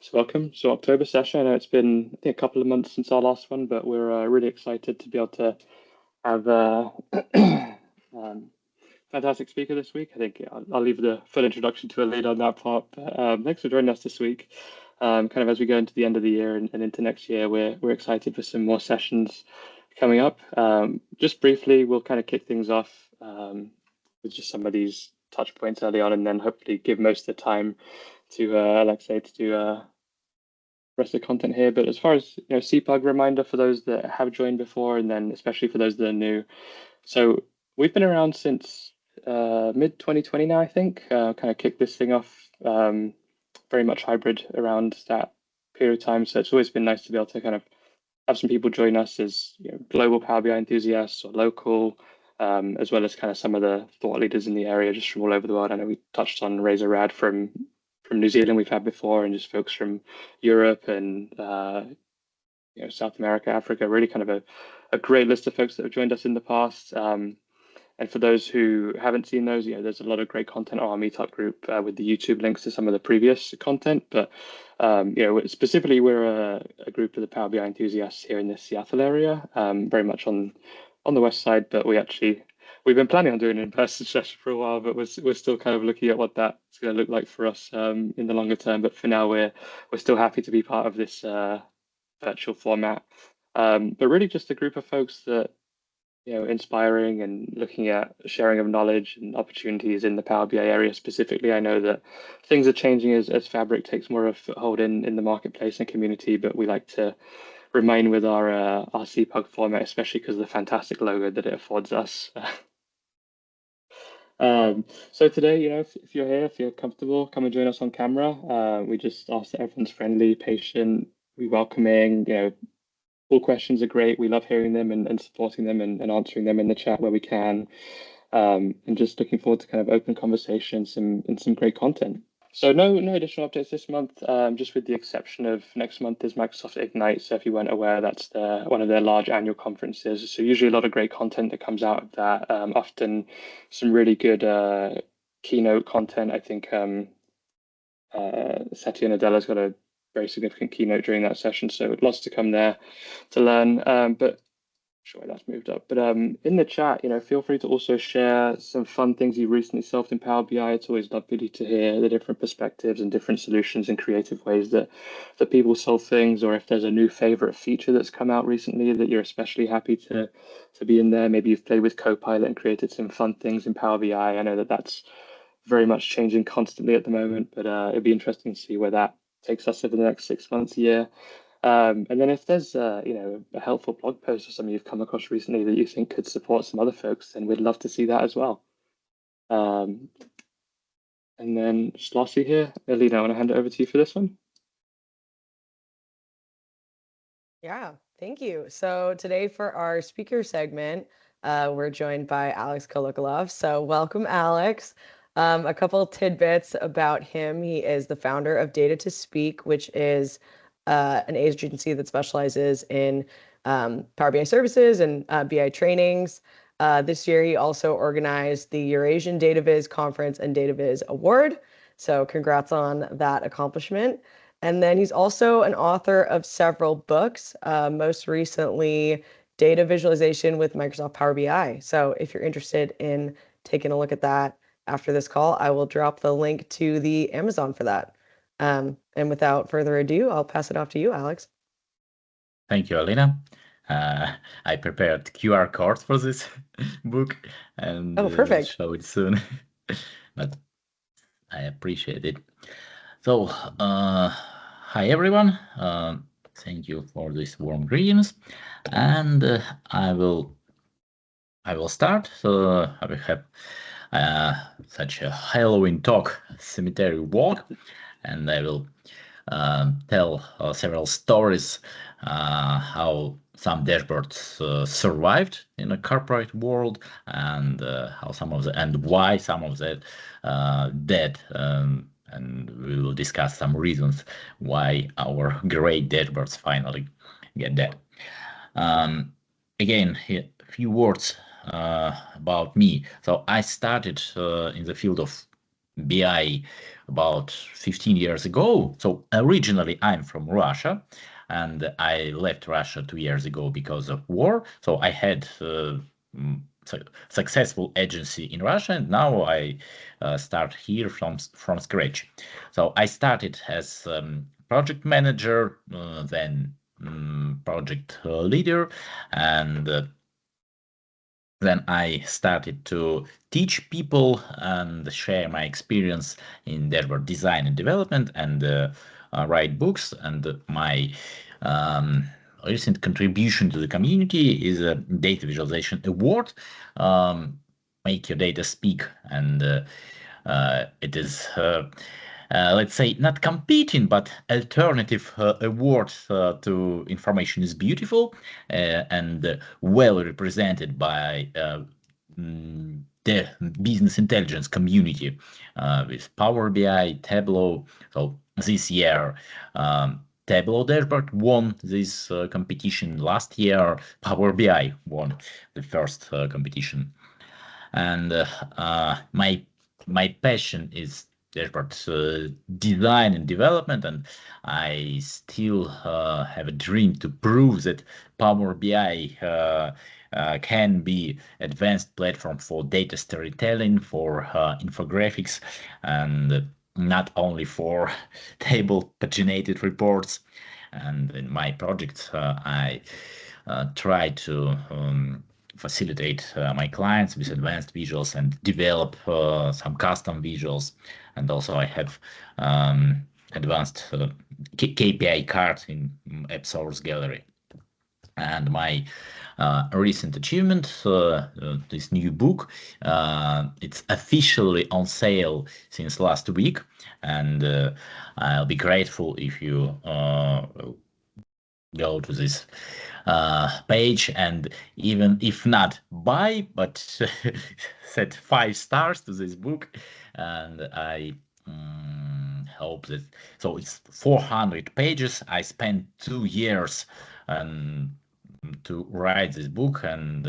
So welcome. So October session. I know it's been, I think, a couple of months since our last one, but we're really excited to be able to have fantastic speaker this week. I think I'll leave the full introduction to a lead on that part. But thanks for joining us this week. Kind of as we go into the end of the year and into next year, we're excited for some more sessions coming up. Just briefly, we'll kind of kick things off with just some of these touch points early on, and then hopefully give most of the time to Alexei to do rest of the content here. But as far as SeaPUG reminder for those that have joined before, and then especially for those that are new. So we've been around since mid 2020 now, I think. Kind of kicked this thing off very much hybrid around that period of time. So it's always been nice to be able to kind of have some people join us as global Power BI enthusiasts or local, as well as kind of some of the thought leaders in the area just from all over the world. I know we touched on Razor Rad from New Zealand we've had before, and just folks from Europe and South America, Africa, really kind of a great list of folks that have joined us in the past. And for those who haven't seen those, there's a lot of great content on our meetup group with the YouTube links to some of the previous content. But specifically, we're a group of the Power BI enthusiasts here in the Seattle area, very much on the west side. But we've been planning on doing an in-person session for a while, but we're still kind of looking at what that's going to look like for us in the longer term. But for now, we're still happy to be part of this virtual format. But really, just a group of folks that inspiring and looking at sharing of knowledge and opportunities in the Power BI area specifically. I know that things are changing as Fabric takes more of a foothold in the marketplace and community, but we like to remain with our SeaPUG format, especially because of the fantastic logo that it affords us. So today, if you're here, if you're comfortable, come and join us on camera. We just ask that everyone's friendly, patient, welcoming. All questions are great. We love hearing them and supporting them and answering them in the chat where we can. And just looking forward to kind of open conversations and some great content. So no additional updates this month, just with the exception of next month is Microsoft Ignite. So if you weren't aware, that's one of their large annual conferences. So usually a lot of great content that comes out of that, often some really good keynote content. I think Satya Nadella's got a very significant keynote during that session. So lots to come there to learn. But sure, that's moved up. But in the chat, feel free to also share some fun things you recently solved in Power BI. It's always lovely to hear the different perspectives and different solutions and creative ways that people solve things, or if there's a new favorite feature that's come out recently that you're especially happy to be in there. Maybe you've played with Copilot and created some fun things in Power BI. I know that that's very much changing constantly at the moment, but it'd be interesting to see where that takes us over the next 6 months, a year. And then if there's a helpful blog post or something you've come across recently that you think could support some other folks, then we'd love to see that as well. And then just lastly here, Alina, I want to hand it over to you for this one. Yeah, thank you. So today for our speaker segment, we're joined by Alex Kolokolov. So welcome, Alex. A couple of tidbits about him. He is the founder of Data to Speak, which is an agency that specializes in Power BI services and BI trainings. This year, he also organized the Eurasian DataViz Conference and DataViz Award. So congrats on that accomplishment. And then he's also an author of several books, most recently Data Visualization with Microsoft Power BI. So if you're interested in taking a look at that after this call, I will drop the link to the Amazon for that. And without further ado, I'll pass it off to you, Alex. Thank you, Alina. I prepared QR code for this book and perfect. show it soon, but I appreciate it. So, hi everyone. Thank you for these warm greetings, and I will start. So I will have such a Halloween talk, cemetery walk, and I will tell several stories how some dashboards survived in a corporate world, and how and why some of that dead. And we will discuss some reasons why our great dashboards finally get dead. Again, a few words about me. So I started in the field of BI about 15 years ago. So originally I'm from Russia, and I left Russia 2 years ago because of war. So I had successful agency in Russia, and now I start here from scratch. So I started as project manager, then project leader, and then I started to teach people and share my experience in dashboard design and development, and write books. And my recent contribution to the community is a data visualization award, Make Your Data Speak. And it is let's say not competing, but alternative award to Information is Beautiful, and well represented by the business intelligence community with Power BI, Tableau. So this year, Tableau dashboard won this competition. Last year, Power BI won the first competition. And my passion is dashboard design and development, and I still have a dream to prove that Power BI can be advanced platform for data storytelling, for infographics, and not only for table paginated reports. And in my project, I try to facilitate my clients with advanced visuals and develop some custom visuals. And also I have advanced KPI card in App Source Gallery. And my recent achievement, this new book, it's officially on sale since last week, and I'll be grateful if you go to this page, and even if not buy, but set 5 stars to this book. And I hope that, so it's 400 pages. I spent 2 years to write this book, and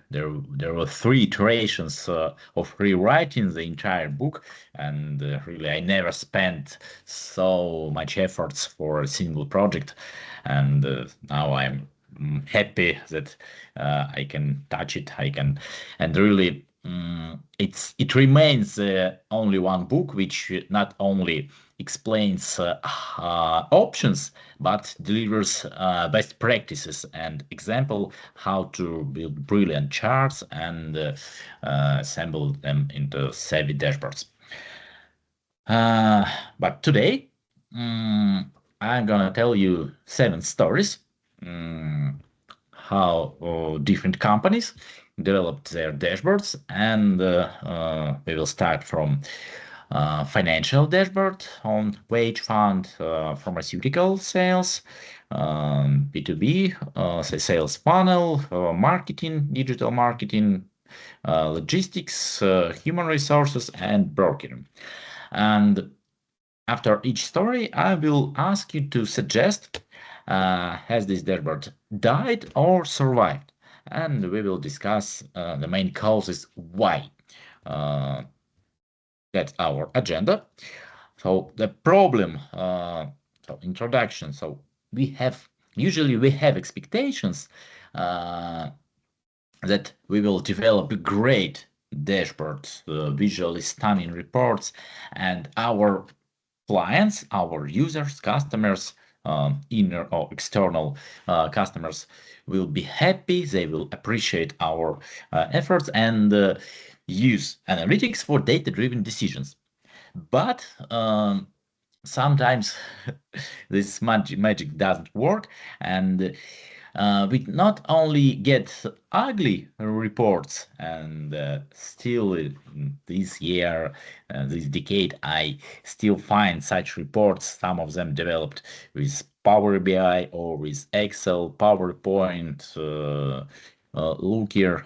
there were 3 iterations of rewriting the entire book, and really I never spent so much efforts for a single project. And now I'm happy that I can touch it. And really it remains only one book which not only explains options, but delivers best practices and example how to build brilliant charts and assemble them into savvy dashboards. But today I'm gonna tell you 7 stories how different companies developed their dashboards, and we will start from financial dashboard on wage fund, pharmaceutical sales, B2B, sales funnel, marketing, digital marketing, logistics, human resources, and brokering. And after each story, I will ask you to suggest, has this dashboard died or survived? And we will discuss the main causes why. That's our agenda. So the problem, so introduction. So usually we have expectations that we will develop great dashboards, visually stunning reports, and our clients, our users, customers, inner or external customers will be happy. They will appreciate our efforts and use analytics for data-driven decisions. But sometimes this magic doesn't work, and we not only get ugly reports, and still this year, this decade, I still find such reports, some of them developed with Power BI or with Excel, PowerPoint, Looker,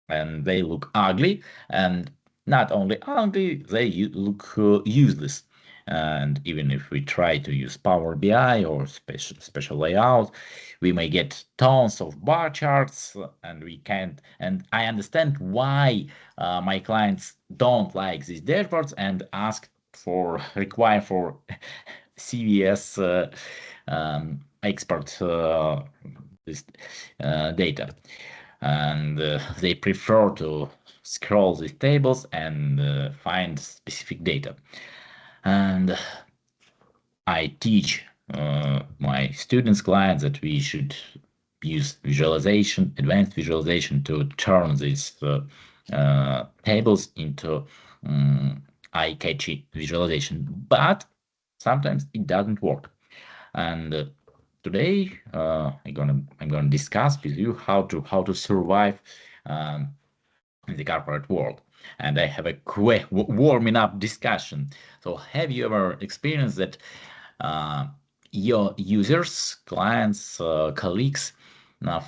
and they look ugly, and not only ugly, they look useless. And even if we try to use Power BI or special layout, we may get tons of bar charts, and we can't. And I understand why my clients don't like these dashboards and require for CVS expert this data, and they prefer to scroll these tables and find specific data. And I teach my students, clients, that we should use visualization, advanced visualization, to turn these tables into eye-catchy visualization. But sometimes it doesn't work. And today I'm gonna discuss with you how to survive in the corporate world. And I have a quick warming up discussion. So have you ever experienced that your users, clients, colleagues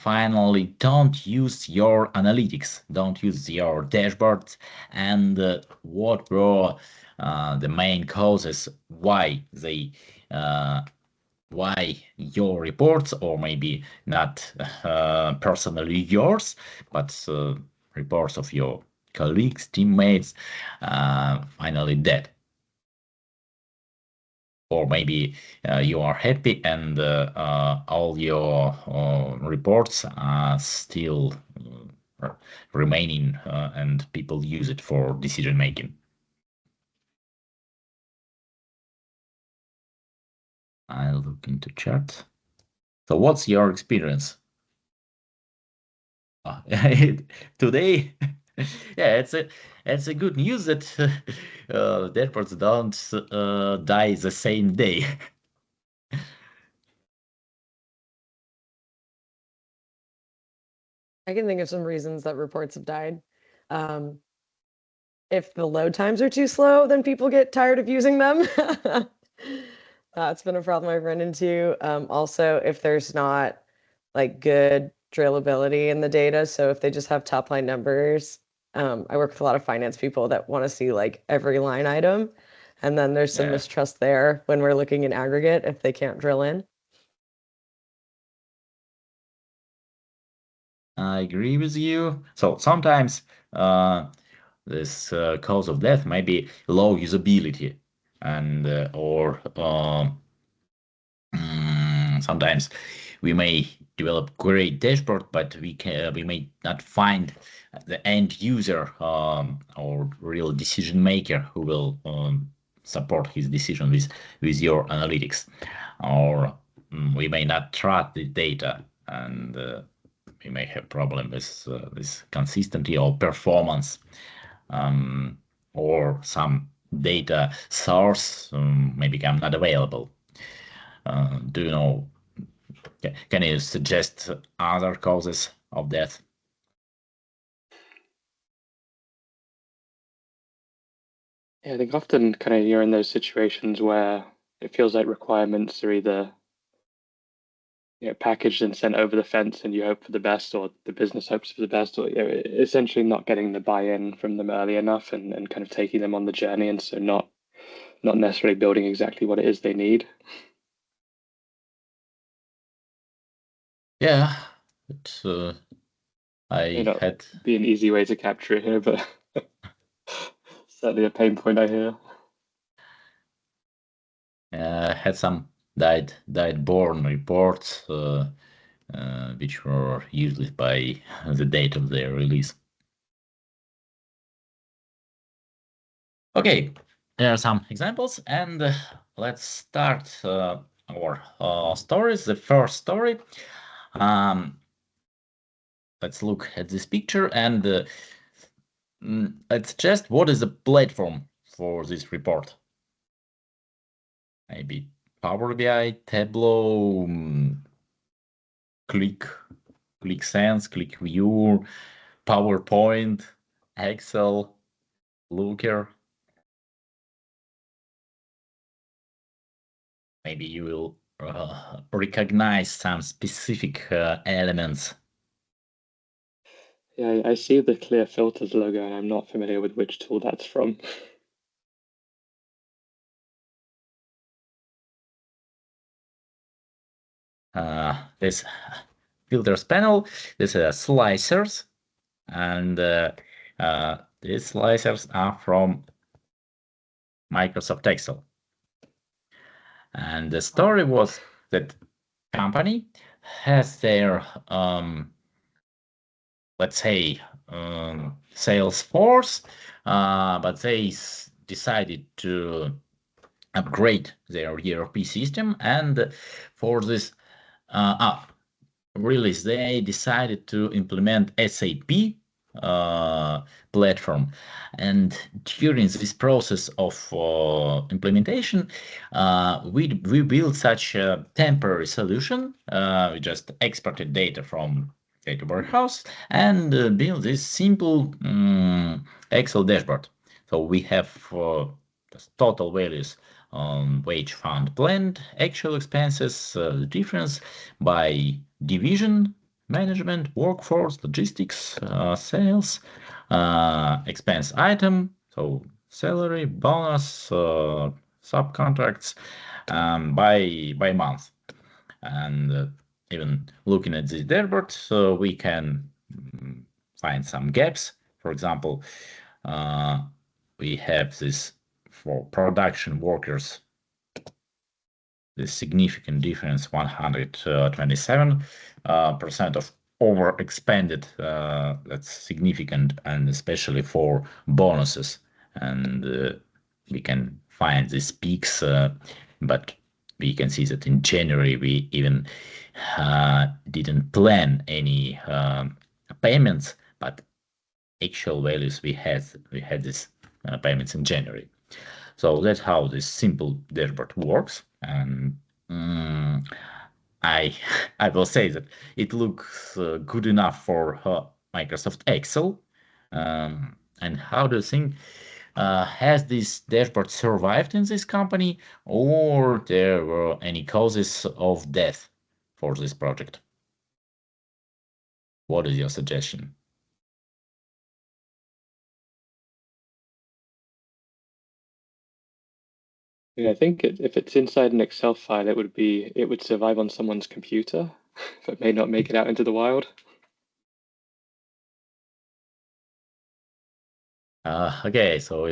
finally don't use your analytics, don't use your dashboards, and what were the main causes why your reports, or maybe not personally yours, but reports of your colleagues, teammates, finally dead? Or maybe you are happy and all your reports are still remaining and people use it for decision making. I'll look into chat. So what's your experience? Today, yeah, it's a good news that dashboards don't die the same day. I can think of some reasons that reports have died. If the load times are too slow, then people get tired of using them. That's been a problem I've run into. Also, if there's not like good drillability in the data, so if they just have top line numbers, I work with a lot of finance people that want to see like every line item, and then there's some mistrust there when we're looking in aggregate if they can't drill in. I agree with you. So sometimes this cause of death may be low usability, and or sometimes we may develop great dashboard, but we may not find the end user or real decision maker who will support his decision with your analytics, or we may not track the data, and we may have problem with consistency or performance, or some data source may become not available. Do you know? Can you suggest other causes of death? Yeah, I think often kind of you're in those situations where it feels like requirements are either packaged and sent over the fence, and you hope for the best, or the business hopes for the best, or essentially not getting the buy-in from them early enough, and kind of taking them on the journey, and so not necessarily building exactly what it is they need. Yeah, but May I not had be an easy way to capture it here, but certainly a pain point I hear. had some died born reports, which were useless by the date of their release. Okay, there are some examples, and let's start our stories. The first story. Let's look at this picture, and let's just what is the platform for this report? Maybe Power BI, Tableau, ClickSense, ClickView, PowerPoint, Excel, Looker. Maybe you will recognize some specific elements. Yeah, I see the Clear Filters logo, and I'm not familiar with which tool that's from. this filters panel. This is slicers, and these slicers are from Microsoft Excel. And the story was that company has their let's say sales force, but they decided to upgrade their ERP system, and for this release they decided to implement SAP platform. And during this process of implementation, we built such a temporary solution. We just exported data from data warehouse and build this simple Excel dashboard. So we have total values on wage fund blend, actual expenses, the difference by division, management, workforce, logistics, sales, expense item, so salary, bonus, subcontracts, by month. And even looking at this dashboard, so we can find some gaps. For example, we have this for production workers, the significant difference, 127% of over expended. That's significant, and especially for bonuses. And we can find these peaks, but we can see that in January we even didn't plan any payments, but actual values we had these payments in January. So that's how this simple dashboard works. And I will say that it looks good enough for Microsoft Excel. And how do you think, has this dashboard survived in this company, or there were any causes of death for this project? What is your suggestion? Yeah, I think if it's inside an Excel file, it would survive on someone's computer, but may not make it out into the wild. Okay, so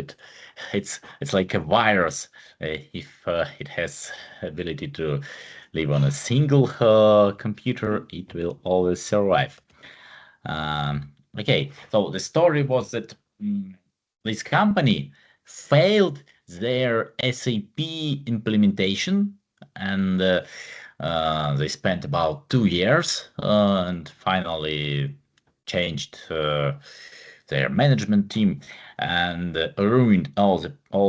it's like a virus. If it has ability to live on a single computer, it will always survive. Okay, so the story was that this company failed their SAP implementation, and they spent about 2 years and finally changed their management team and ruined all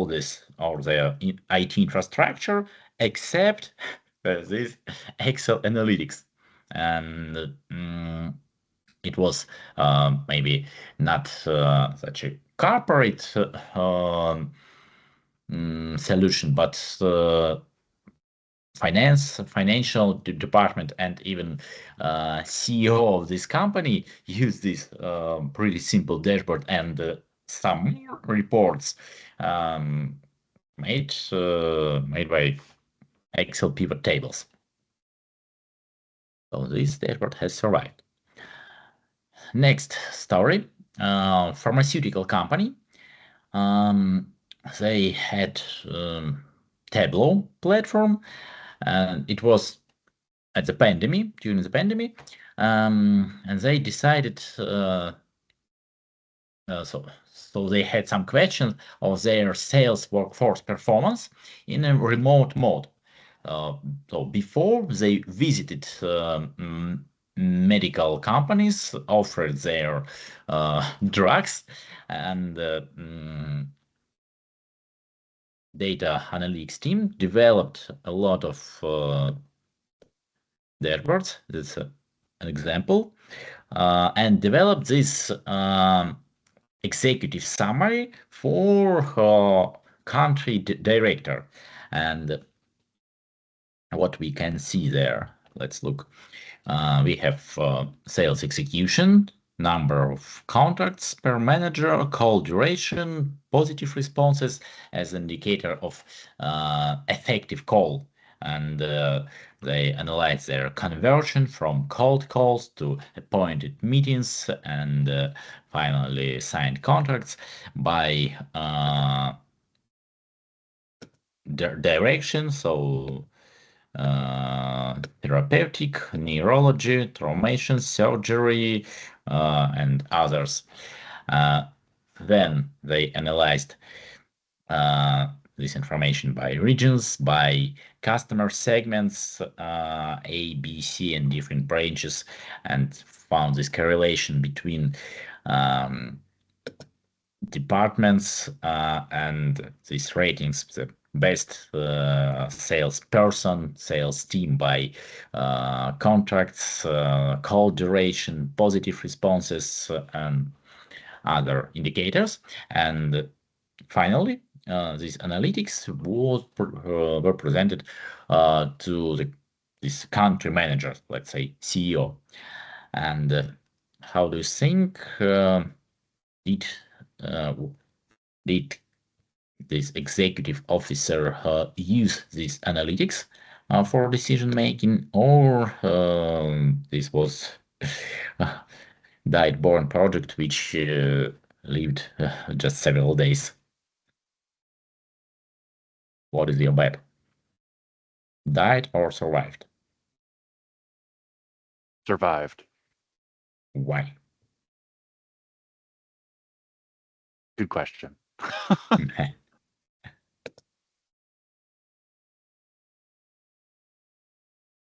their IT infrastructure except this Excel analytics. And it was maybe not such a corporate solution, but financial department and even CEO of this company use this pretty simple dashboard and some more reports made by Excel pivot tables. So this dashboard has survived. Next story, pharmaceutical company. They had Tableau platform, and it was at the pandemic, during the pandemic, and they decided so they had some questions of their sales workforce performance in a remote mode. So before they visited medical companies, offered their drugs, and data analytics team developed a lot of dashboards. That's an example, and developed this executive summary for country director. And what we can see there, let's look. We have sales execution, number of contracts per manager, call duration, positive responses as indicator of effective call. and they analyze their conversion from cold calls to appointed meetings and finally signed contracts by direction. So therapeutic, neurology, traumation, surgery, and others. Then they analyzed this information by regions, by customer segments, A, B, C, and different branches, and found this correlation between departments and these ratings. The best salesperson, sales team by contracts, call duration, positive responses, and other indicators. And finally, these analytics were presented to this country manager, let's say CEO. And how do you think did this executive officer use these analytics for decision making, or this was a died-born project which lived just several days? What is your bet? Died or survived? Survived. Why? Good question.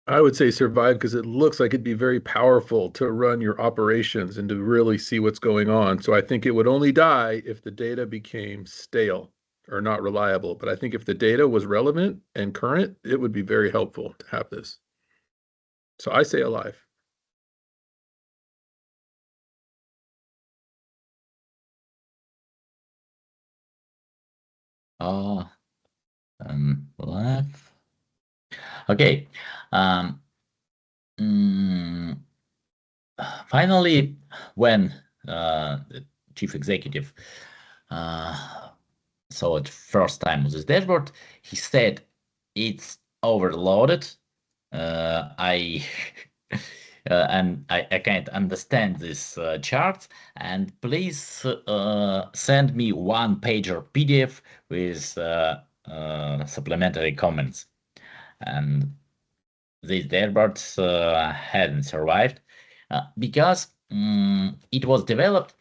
I would say survive because it looks like it'd be very powerful to run your operations and to really see what's going on. So I think it would only die if the data became stale or not reliable. But I think if the data was relevant and current, it would be very helpful to have this. So I say alive. Alive. Okay. Finally, when the chief executive saw it first time on this dashboard, he said, "It's overloaded. I and I can't understand this chart. And please send me one-pager PDF with supplementary comments." And these dashboards hadn't survived because it was developed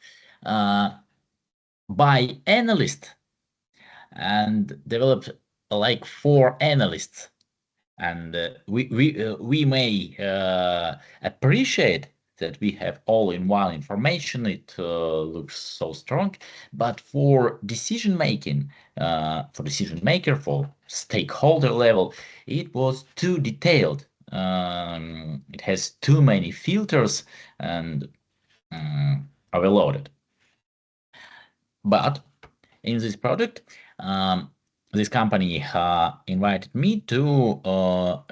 by analysts and developed like for analysts. And we may appreciate that we have all-in-one information. It looks so strong, but for decision making, for decision maker, for stakeholder level, it was too detailed. It has too many filters and overloaded. But in this project, this company invited me to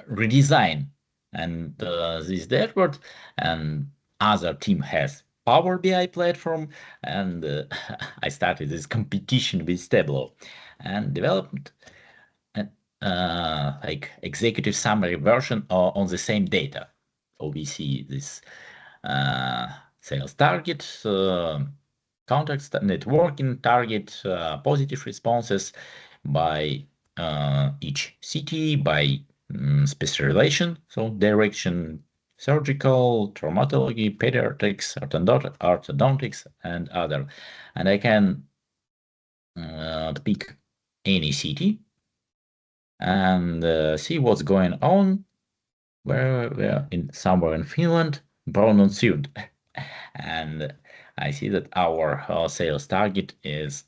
redesign and this dashboard, and other team has Power BI platform, and I started this competition with Tableau and developed like executive summary version on the same data. So we see this sales target, context, networking target, positive responses by each city, by specialization, so direction, surgical, traumatology, pediatrics, orthodontics, and other. And I can pick any city and see what's going on. We're in somewhere in Finland, born on Sud. And I see that our sales target is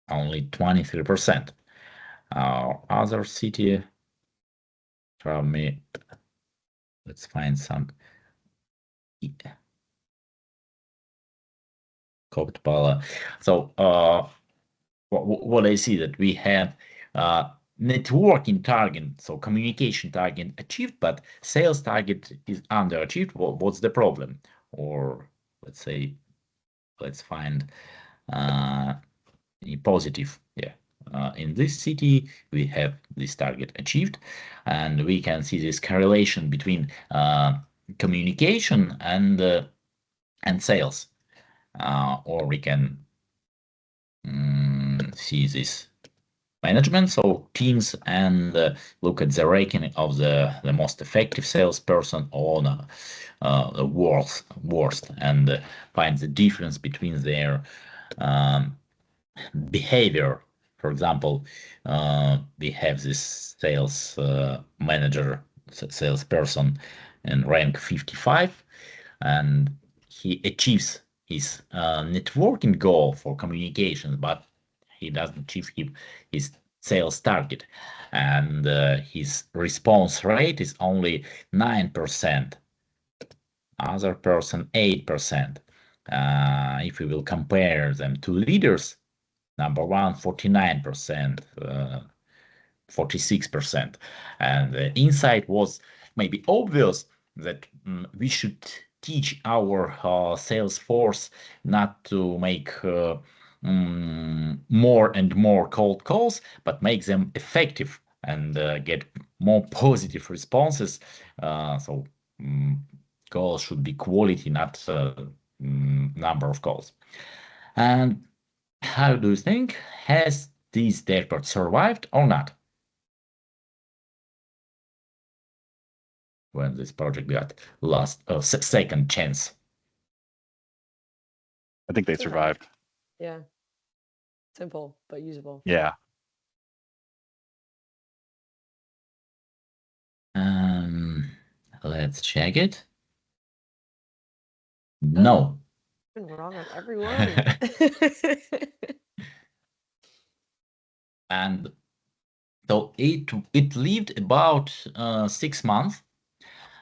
only 23%. Our other city from me, let's find some Koktpala. So what I see that we have networking target, so communication target achieved, but sales target is underachieved. What's the problem? Or let's say, let's find a positive in this city we have this target achieved, and we can see this correlation between communication and sales, or we can see this management, so teams, and look at the ranking of the most effective salesperson or the worst, and find the difference between their behavior. For example, we have this sales manager, salesperson in rank 55, and he achieves his networking goal for communications, but he doesn't achieve his sales target, and his response rate is only 9%. Other person 8%. If we will compare them to leaders, number one 49%, 46%, and the insight was maybe obvious that we should teach our sales force not to make more and more cold calls, but make them effective and get more positive responses. So calls should be quality, not number of calls. And how do you think, has this dashboard survived or not when this project got second chance? I think they survived. Yeah. Simple, but usable. Yeah. Let's check it. No. Been wrong on everyone. And so it lived about 6 months.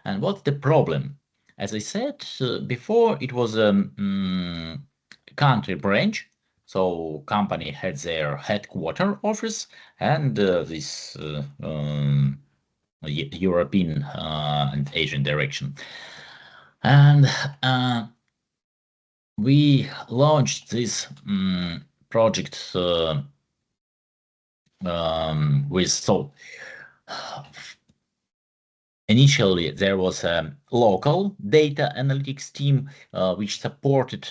And what's the problem? As I said before, it was a country branch. So company had their headquarter office and this European and Asian direction. And we launched this project with, so initially there was a local data analytics team which supported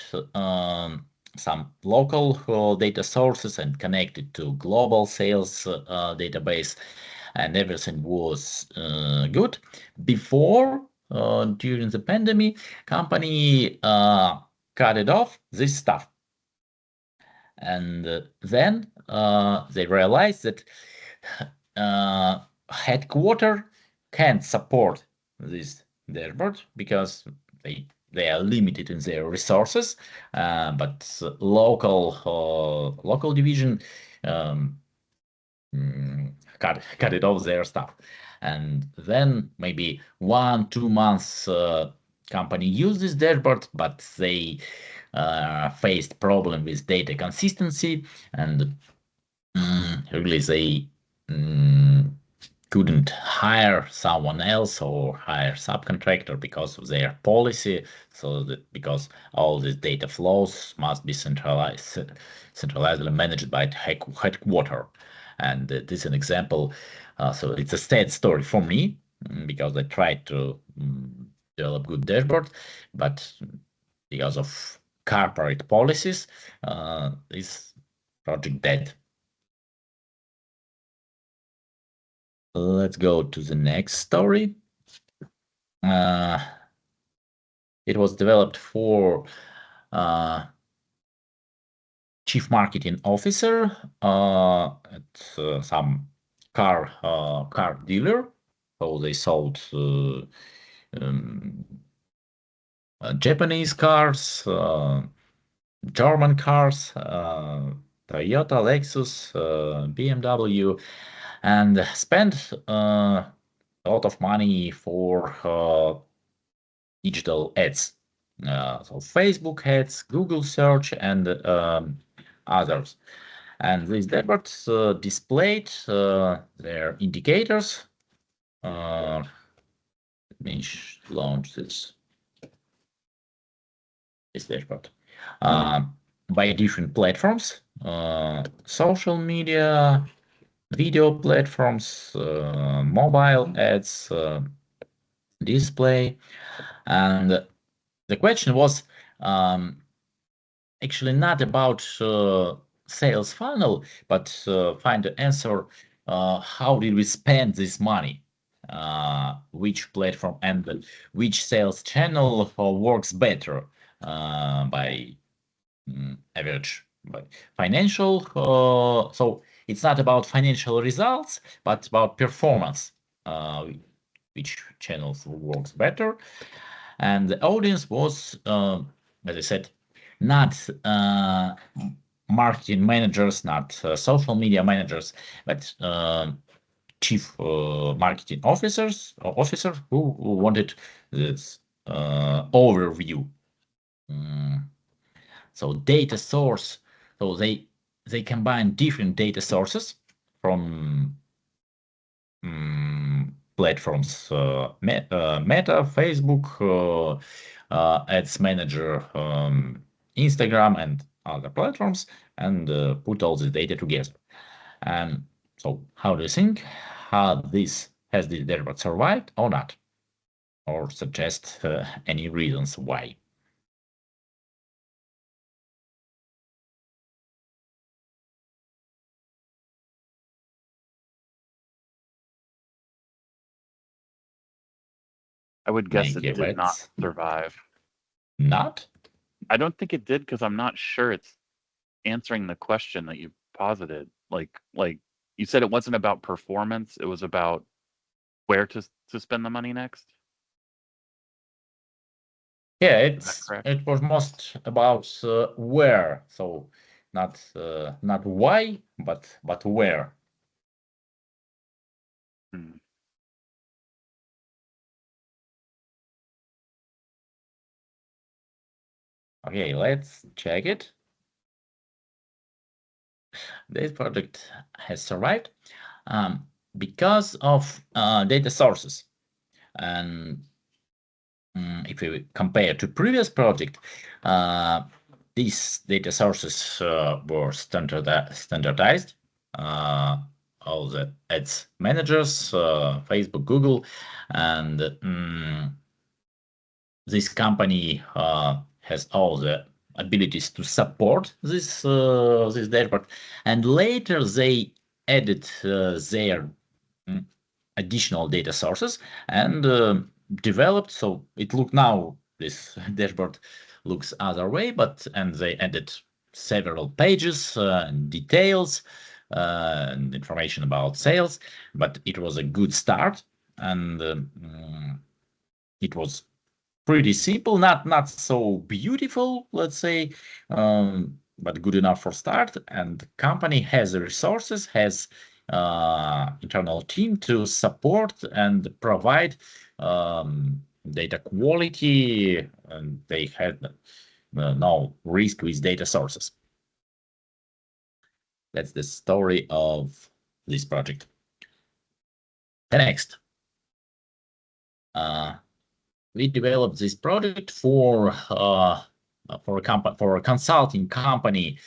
some local data sources and connected to global sales database, and everything was good. Before, during the pandemic, company cut it off, this stuff. And then they realized that headquarter can't support this dashboard because they are limited in their resources, but local division cut it off their stuff. And then maybe 1-2 months company used this dashboard, but they faced problem with data consistency, and really they couldn't hire someone else or hire subcontractor because of their policy, so that because all these data flows must be centralized and managed by headquarter. And this is an example. So it's a sad story for me because I tried to develop good dashboard, but because of corporate policies, this project dead. Let's go to the next story. It was developed for chief marketing officer at some car dealer. So they sold Japanese cars, German cars, Toyota, Lexus, BMW, and spent a lot of money for digital ads. So Facebook ads, Google search, and others. And these dashboards displayed their indicators. Let me launch this dashboard. by different platforms, social media, video platforms, mobile ads, display. And the question was actually not about sales funnel, but find the answer, how did we spend this money? Which platform and which sales channel works better by average, by financial. So it's not about financial results, but about performance. Which channels works better, and the audience was, as I said, not marketing managers, not social media managers, but chief marketing officers who wanted this overview. So data source. So they combine different data sources from platforms, Meta, Facebook, Ads Manager, Instagram, and other platforms, and put all the data together. And so, how do you think? Has this dashboard survived or not? Or suggest any reasons why? I would guess Make it your did not bets. survive. Not? I don't think it did because I'm not sure it's answering the question that you posited. Like you said, it wasn't about performance. It was about where to spend the money next. Yeah, Is that correct? it was most about where. So not why, but where. Hmm. Okay, let's check it. This project has survived because of data sources. And if we compare to previous project, these data sources were standardized. All the ads managers, Facebook, Google, and this company has all the abilities to support this dashboard, and later they added their additional data sources and developed. So it look now this dashboard looks other way, and they added several pages and details and information about sales. But it was a good start, and it was pretty simple, not so beautiful, let's say, but good enough for start. And the company has the resources, has internal team to support and provide data quality, and they had no risk with data sources. That's the story of this project. The next. We developed this project for a consulting company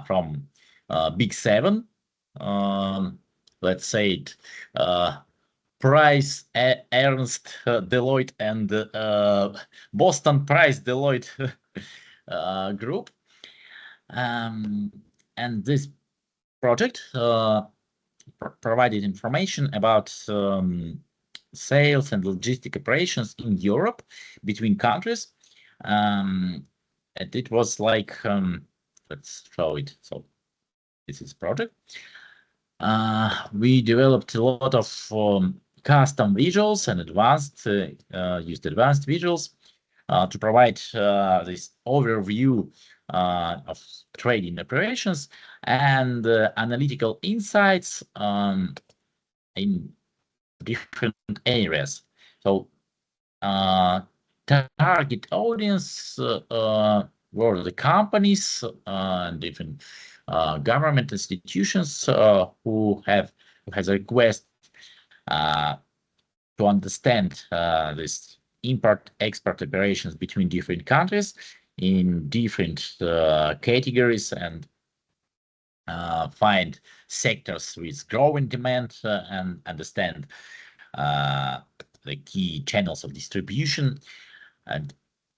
from Big Seven. Let's say it, Price, Ernst, Deloitte, and Boston Price Deloitte group. And this project provided information about sales and logistic operations in Europe between countries. And it was like, let's show it. So this is project. We developed a lot of custom visuals and used advanced visuals to provide this overview of trading operations and analytical insights in different areas. So target audience were the companies and different government institutions who has a request to understand this import-export operations between different countries, in different categories and find sectors with growing demand and understand the key channels of distribution. And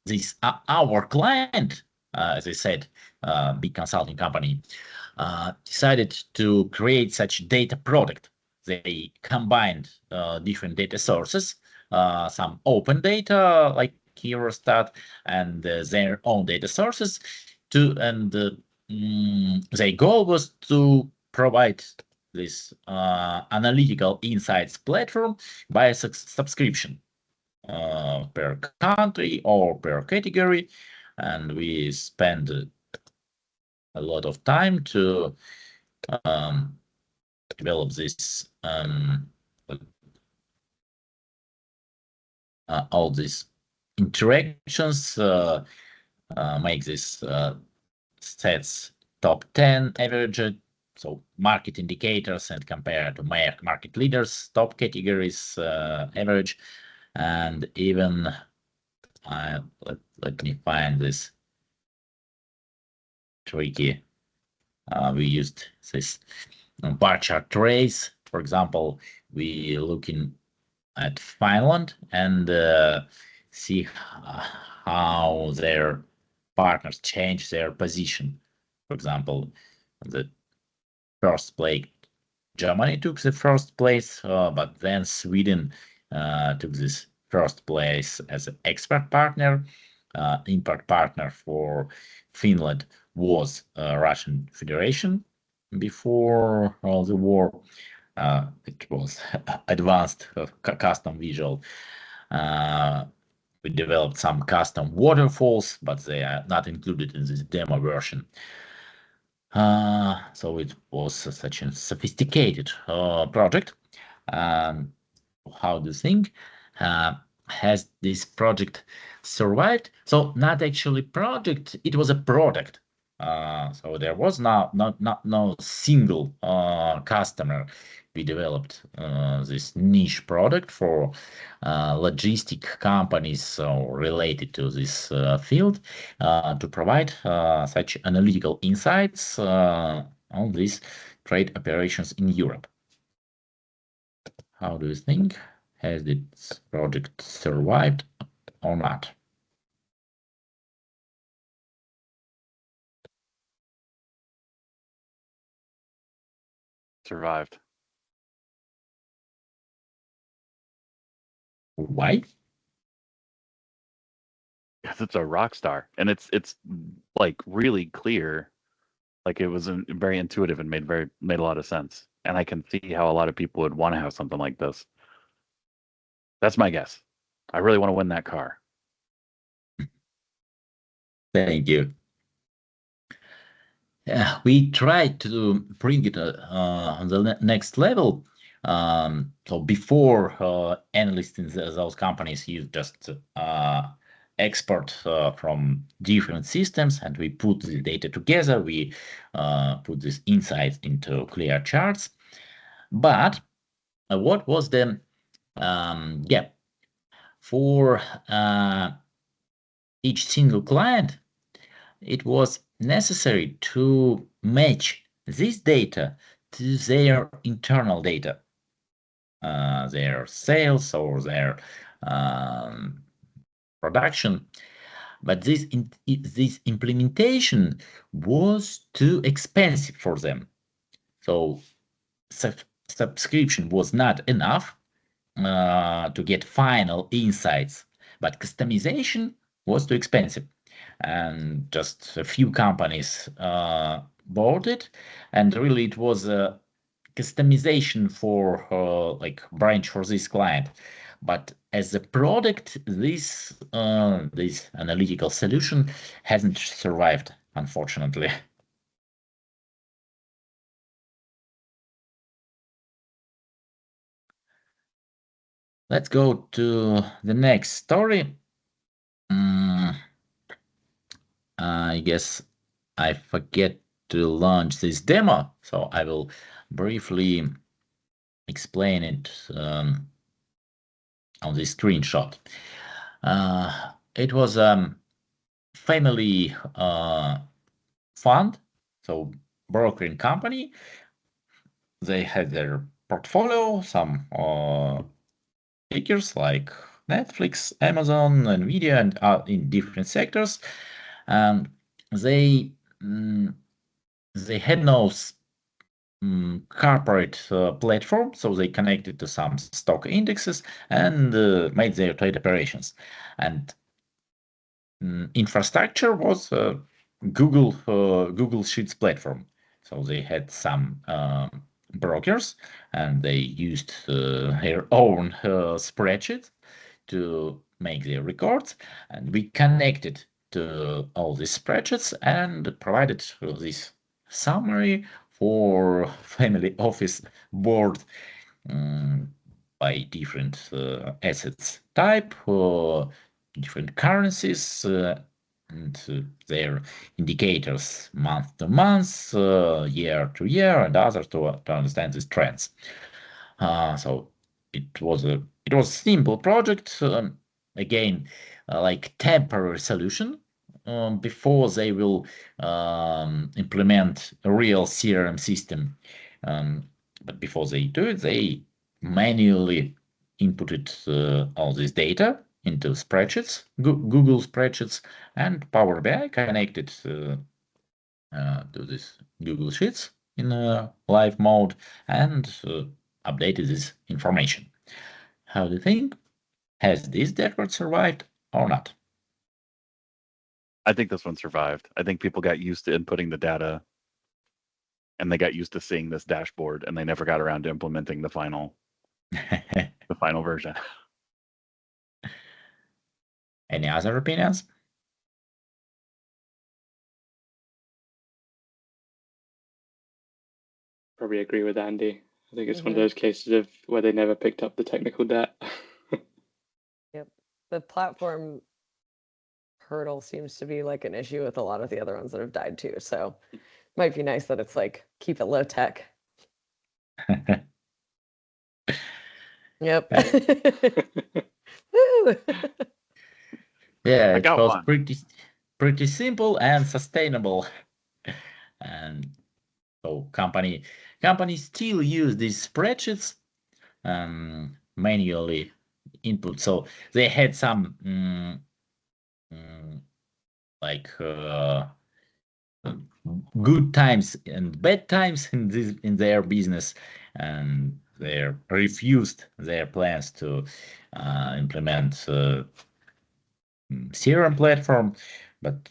this our client, as I said, big consulting company, decided to create such data product. They combined different data sources, some open data like Eurostat and their own data sources their goal was to provide this analytical insights platform by a subscription per country or per category, and we spend a lot of time to develop this all these interactions, make this sets top 10 average, so market indicators, and compare to market leaders, top categories average, and even let me find this tricky. We used this bar chart trace. For example, we looking at Finland and see how their partners change their position. For example, the first place, Germany took the first place, but then Sweden took this first place as an export partner. Import partner for Finland was Russian Federation before the war. It was advanced custom visual. We developed some custom waterfalls, but they are not included in this demo version. So it was such a sophisticated project. How do you think? Has this project survived? So not actually project, it was a product. So there was no single customer. We developed this niche product for logistic companies related to this field to provide such analytical insights on these trade operations in Europe. How do you think? Has this project survived or not? Survived. Why? Because it's a rock star, and it's like really clear. Like it was very intuitive and made a lot of sense. And I can see how a lot of people would want to have something like this. That's my guess. I really want to win that car. Thank you. We tried to bring it on the next level. So before analysts in those companies used just export from different systems, and we put the data together. We put these insights into clear charts. But what was the gap? For each single client, it was necessary to match this data to their internal data, their sales or their production. But this implementation was too expensive for them. So subscription was not enough to get final insights, but customization was too expensive. And just a few companies bought it, and really it was a customization for like branch for this client. But as a product, this analytical solution hasn't survived, unfortunately. Let's go to the next story. I guess I forget to launch this demo, so I will briefly explain it on this screenshot. It was family fund, so brokering company. They had their portfolio, some figures like Netflix, Amazon, Nvidia, and in different sectors. And they had no corporate platform, so they connected to some stock indexes and made their trade operations. And infrastructure was Google Sheets platform. So they had some brokers, and they used their own spreadsheet to make their records, and we connected to all these spreadsheets and provided this summary for family office board by different assets type, different currencies, and their indicators month to month, year to year, and others to understand these trends. So it was a simple project, again, like temporary solution before they will implement a real CRM system. But before they do it, they manually inputted all this data into spreadsheets, Google spreadsheets, and Power BI connected to this Google Sheets in live mode and updated this information. How do you think? Has this dashboard survived or not? I think this one survived. I think people got used to inputting the data, and they got used to seeing this dashboard, and they never got around to implementing the final version. Any other opinions? Probably agree with Andy. I think it's one of those cases of where they never picked up the technical debt. Yep. The platform hurdle seems to be like an issue with a lot of the other ones that have died too. So it might be nice that it's like keep it low tech. Yep. Yeah, I it got was one. pretty simple and sustainable. And so companies still use these spreadsheets manually input. So they had some like good times and bad times in their business, and they refused their plans to implement CRM platform, but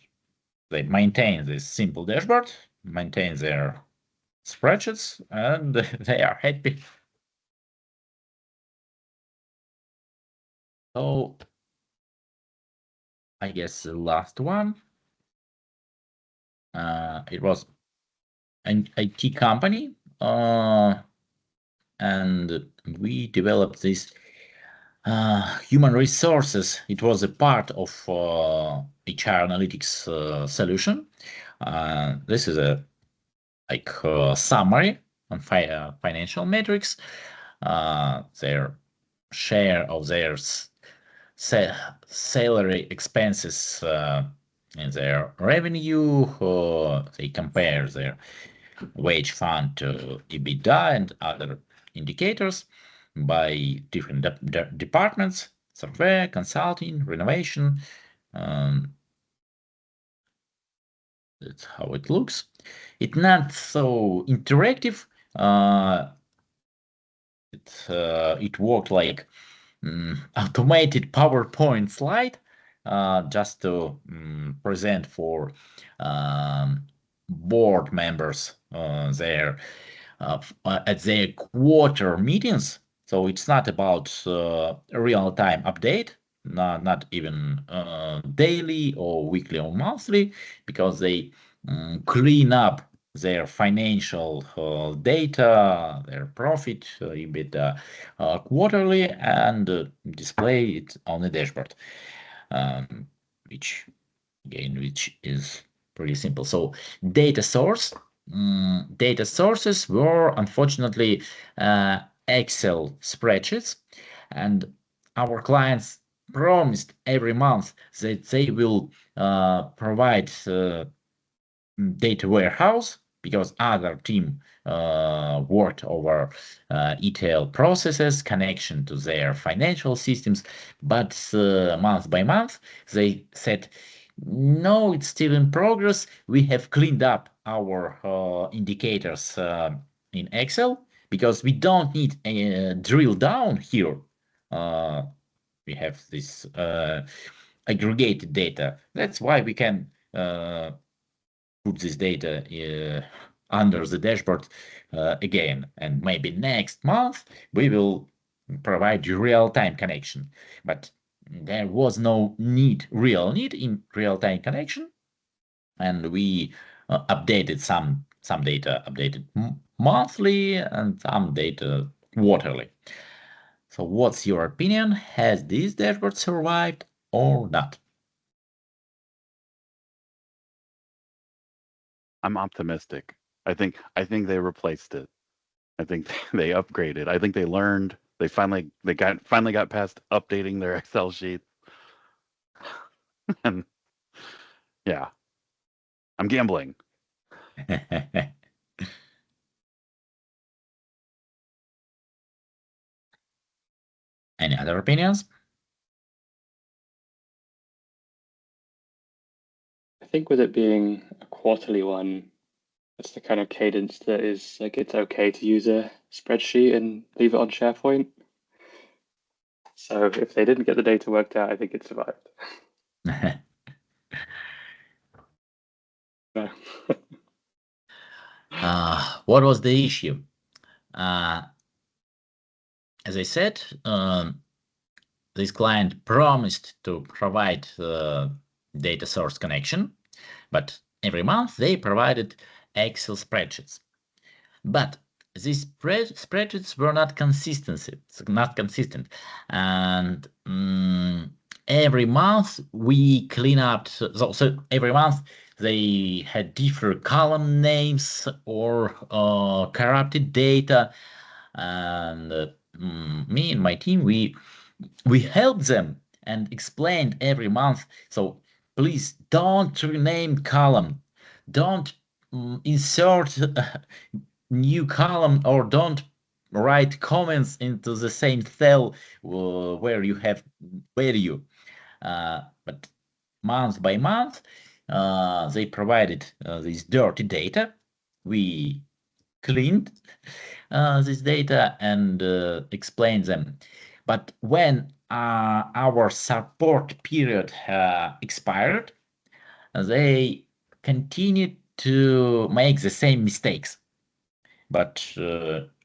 they maintain this simple dashboard, maintain their spreadsheets, and they are happy. So I guess the last one, it was an IT company, and we developed this human resources. It was a part of HR analytics solution. This is a summary on financial metrics, their share of their salary expenses and their revenue. They compare their wage fund to EBITDA and other indicators by different departments: software, consulting, renovation. That's how it looks. It's not so interactive. It worked like automated PowerPoint slide, just to present for board members there at their quarter meetings. So it's not about real-time update, not even daily or weekly or monthly, because they clean up their financial data, their profit, EBITDA quarterly, and display it on the dashboard, which is pretty simple. So data sources were unfortunately Excel spreadsheets, and our clients promised every month that they will provide data warehouse, because other team worked over ETL processes, connection to their financial systems, but month by month they said, no, it's still in progress. We have cleaned up our indicators in Excel, because we don't need a drill down here. We have this aggregated data. That's why we can put this data under the dashboard again, and maybe next month we will provide you real-time connection. But there was no real need in real-time connection, and we updated some data, updated monthly, and some data quarterly. So what's your opinion? Has this dashboard survived or not? I'm optimistic. I think they replaced it. I think they upgraded. I think they learned. They finally got past updating their Excel sheets. And yeah, I'm gambling. Any other opinions? I think with it being a quarterly one, it's the kind of cadence that is like it's okay to use a spreadsheet and leave it on SharePoint. So if they didn't get the data worked out, I think it survived. No. What was the issue? As I said, this client promised to provide data source connection, but every month they provided Excel spreadsheets. But these spreadsheets were not consistent, and every month we clean up. So every month they had different column names or corrupted data, and me and my team, we helped them and explained every month. So please don't rename column, don't insert new column, or don't write comments into the same cell where you have value. But month by month, they provided this dirty data. We cleaned this data and explained them. But when our support period expired, they continued to make the same mistakes. But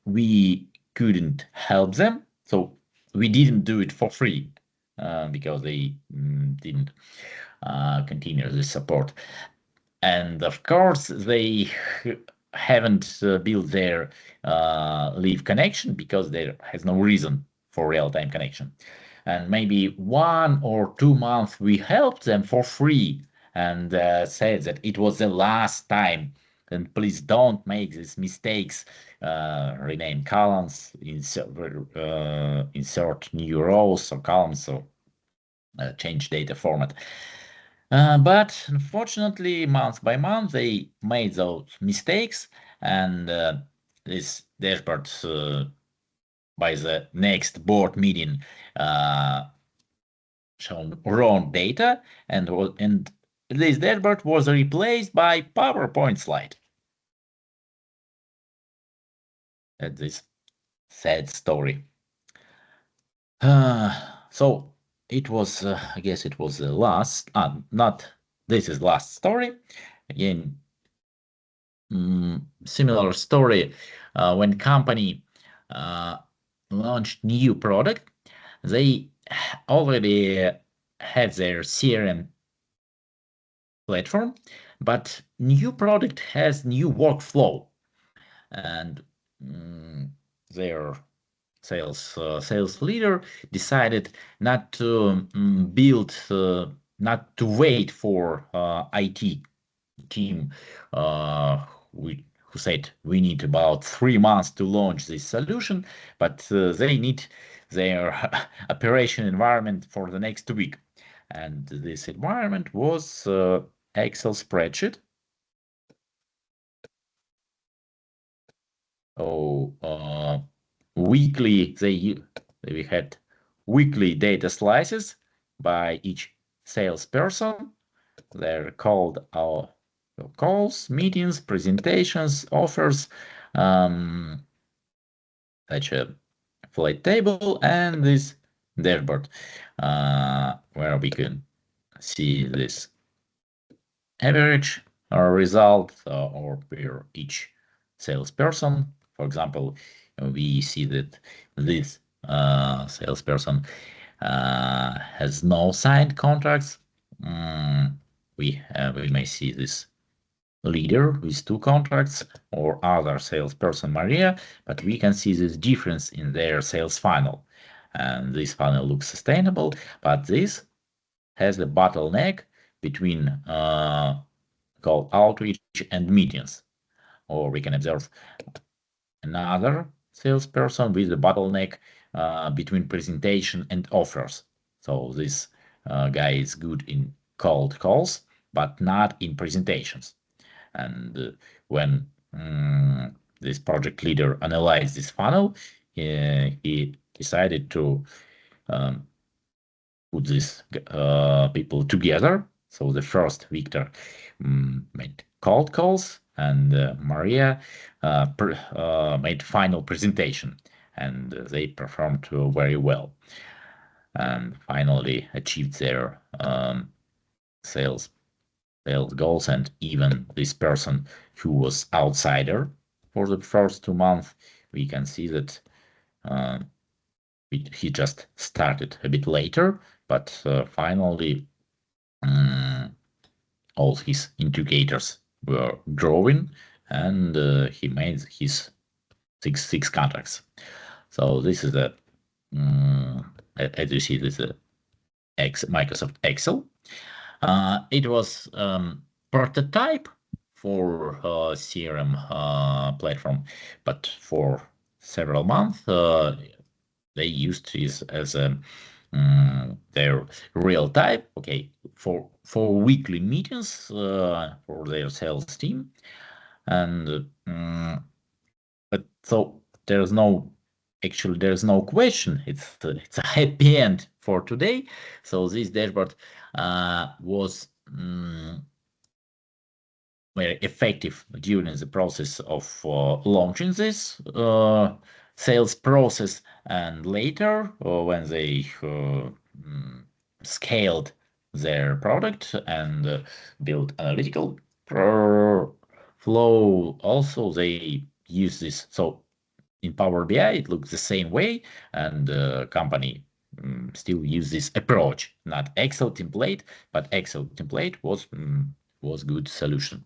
we couldn't help them, so we didn't do it for free because they didn't continue the support. And of course, they haven't built their live connection, because there has no reason for real-time connection. And maybe 1 or 2 months we helped them for free and said that it was the last time, and please don't make these mistakes, rename columns, insert new rows or columns, or change data format. But unfortunately, month by month, they made those mistakes, and this dashboard, by the next board meeting, shown wrong data, and this dashboard was replaced by PowerPoint slide. That's this sad story. So it was, I guess it was the last, not, this is last story. Again, similar story, when company launched new product, they already had their CRM platform, but new product has new workflow, and their sales leader decided not to build, not to wait for IT team who said we need about 3 months to launch this solution, but they need their operation environment for the next week. And this environment was Excel spreadsheet. Weekly, we had weekly data slices by each salesperson. They're called our calls, meetings, presentations, offers, such a flight table, and this dashboard where we can see this average result or per each salesperson. For example, we see that this salesperson has no signed contracts. We may see this leader with 2 contracts or other salesperson Maria, but we can see this difference in their sales funnel. And this funnel looks sustainable, but this has the bottleneck between call outreach and meetings. Or we can observe another salesperson with the bottleneck between presentation and offers. So this guy is good in cold calls, but not in presentations. And when this project leader analyzed this funnel, he decided to put these people together. So the first Victor made cold calls, and Maria made final presentation, and they performed very well, and finally achieved their sales goals. And even this person who was outsider for the first 2 months, we can see that he just started a bit later, but finally all his indicators were growing, and he made his six contracts. So this is a as you see, this is Microsoft Excel. It was prototype for CRM platform, but for several months they used this as their real type. Okay, for weekly meetings for their sales team, and but so there's no question. It's a happy end for today. So this dashboard was very effective during the process of launching this sales process, and later when they scaled their product and built analytical flow. Also, they use this. So in Power BI, it looks the same way, and the company still use this approach, not Excel template, but Excel template was good solution.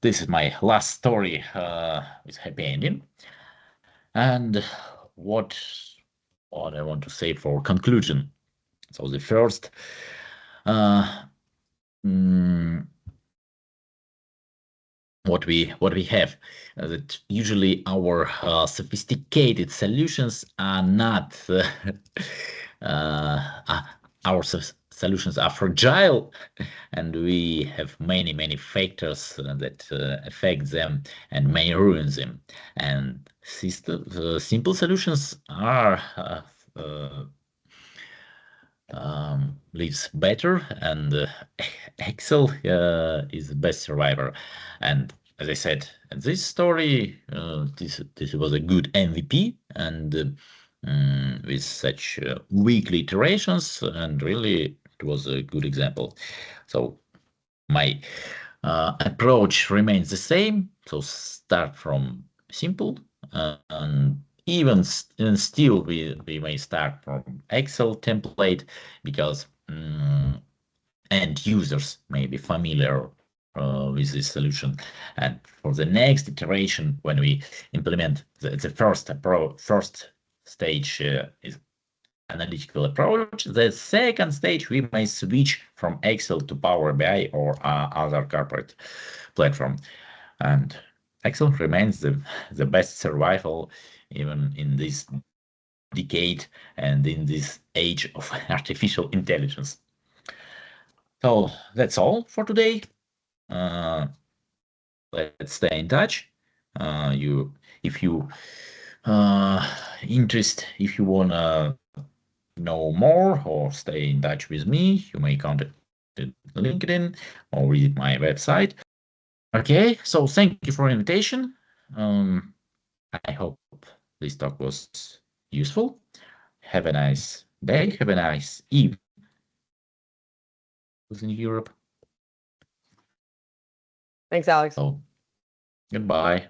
This is my last story with happy ending. And what I want to say for conclusion. So the first what we have that usually our sophisticated solutions are not our solutions are fragile, and we have many factors that affect them and may ruin them. And simple solutions are lives better, and Excel is the best survivor. And as I said, this story, this was a good MVP, and with such weekly iterations, and really it was a good example. So my approach remains the same. So start from simple, and even still we may start from Excel template, because end users may be familiar with this solution. And for the next iteration, when we implement the first stage is analytical approach, the second stage we may switch from Excel to Power BI or other corporate platform. And Excel remains the best survival even in these decade and in this age of artificial intelligence. So that's all for today. Let's stay in touch. If you if you wanna know more or stay in touch with me, you may contact LinkedIn or visit my website. Okay, so thank you for the invitation. I hope this talk was useful. Have a nice day. Have a nice evening in Europe. Thanks, Alex. So, goodbye.